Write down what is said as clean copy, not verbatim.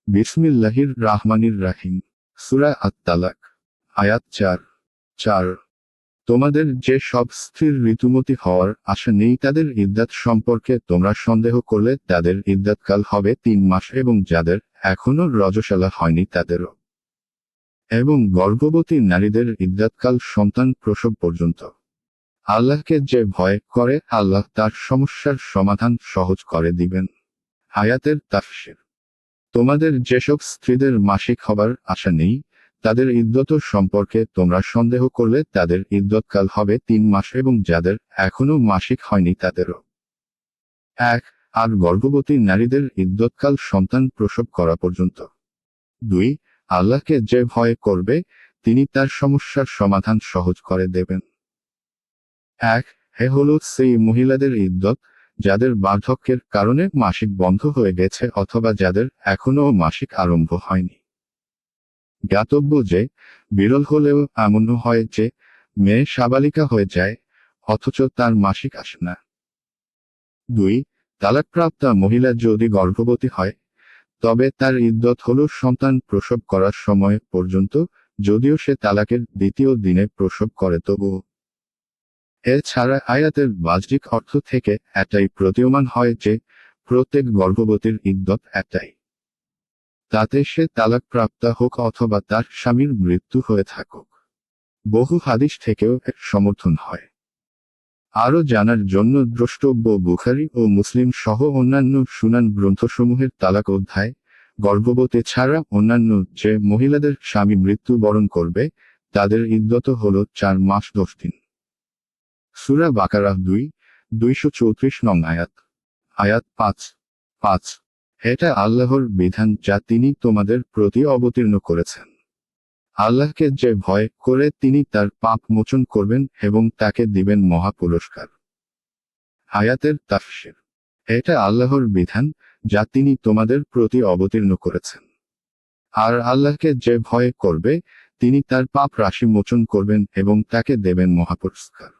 বিসমিল্লাহির রাহমানির রাহিম। সূরা আত-তালাক। আয়াত 4। তোমাদের যে সব স্ত্রীর ঋতুমতী হওয়ার আশা নেই তাদের ইদ্দাত সম্পর্কে তোমরা সন্দেহ করলে তাদের ইদ্দাতকাল হবে 3 মাস এবং যাদের এখনো রজস্বালা হয়নি তাদেরও। এবং গর্ভবতী নারীদের ইদ্দাতকাল সন্তান প্রসব পর্যন্ত। আল্লাহকে যে ভয় করে আল্লাহ তার সমস্যার সমাধান সহজ করে দিবেন। আয়াতের তাফসীর। তোমাদের যেসব স্ত্রীদের মাসিক হবার আশা নেই তাদের ইদ্যত সম্পর্কে তোমরা সন্দেহ করলে তাদের ইদ্যতকাল হবে 3 মাস এবং যাদের এখনো মাসিক হয়নি তাদেরও। 1 আর গর্ভবতী নারীদের ইদ্যতকাল সন্তান প্রসব করা পর্যন্ত। 2 আল্লাহকে যে ভয় করবে তিনি তার সমস্যার সমাধান সহজ করে দেবেন। 1 হে হলো সেই মহিলাদের ইদ্যত যাদের বার্ধক্যের কারণে মাসিক বন্ধ হয়ে গেছে অথবা যাদের এখনো মাসিক আরম্ভ হয়নি। জ্ঞাতব্য যে বিরল হলেও এমনও হয় যে মেয়ে সাবালিকা হয়ে যায় অথচ তার মাসিক আসে না। 2 তালাকপ্রাপ্তা মহিলা যদি গর্ভবতী হয় তবে তার ইদ্যত হলো সন্তান প্রসব করার সময় পর্যন্ত, যদিও সে তালাকের দ্বিতীয় দিনে প্রসব করে তবুও। এছাড়া আয়াতের বাহ্যিক অর্থ থেকে এটাই প্রতীয়মান হয় যে প্রত্যেক গর্ভবতীর ইদ্যত একটাই, তাতে সে তালাকপ্রাপ্তা হোক অথবা তার স্বামীর মৃত্যু হয়ে থাকুক। বহু হাদিস থেকেও এর সমর্থন হয়। আরও জানার জন্য দ্রষ্টব্য বুখারী ও মুসলিম সহ অন্যান্য সুনান গ্রন্থসমূহের তালাক অধ্যায়। গর্ভবতী ছাড়া অন্যান্য যে মহিলাদের স্বামী মৃত্যুবরণ করবে তাদের ইদ্যত হল 4 মাস 10 দিন। সূরা বাকারাহ 234 নং আয়াত। আয়াত 5। এটা আল্লাহর বিধান যা তিনি তোমাদের প্রতি অবতীর্ণ করেছেন। আল্লাহকে যে ভয় করে তিনি তার পাপ মোচন করবেন এবং তাকে দিবেন মহা পুরস্কার। আয়াতের তাফসীর। এটা আল্লাহর বিধান যা তিনি তোমাদের প্রতি অবতীর্ণ করেছেন। আর আল্লাহকে যে ভয় করবে তিনি তার পাপ রাশি মোচন করবেন এবং তাকে দেবেন মহা পুরস্কার।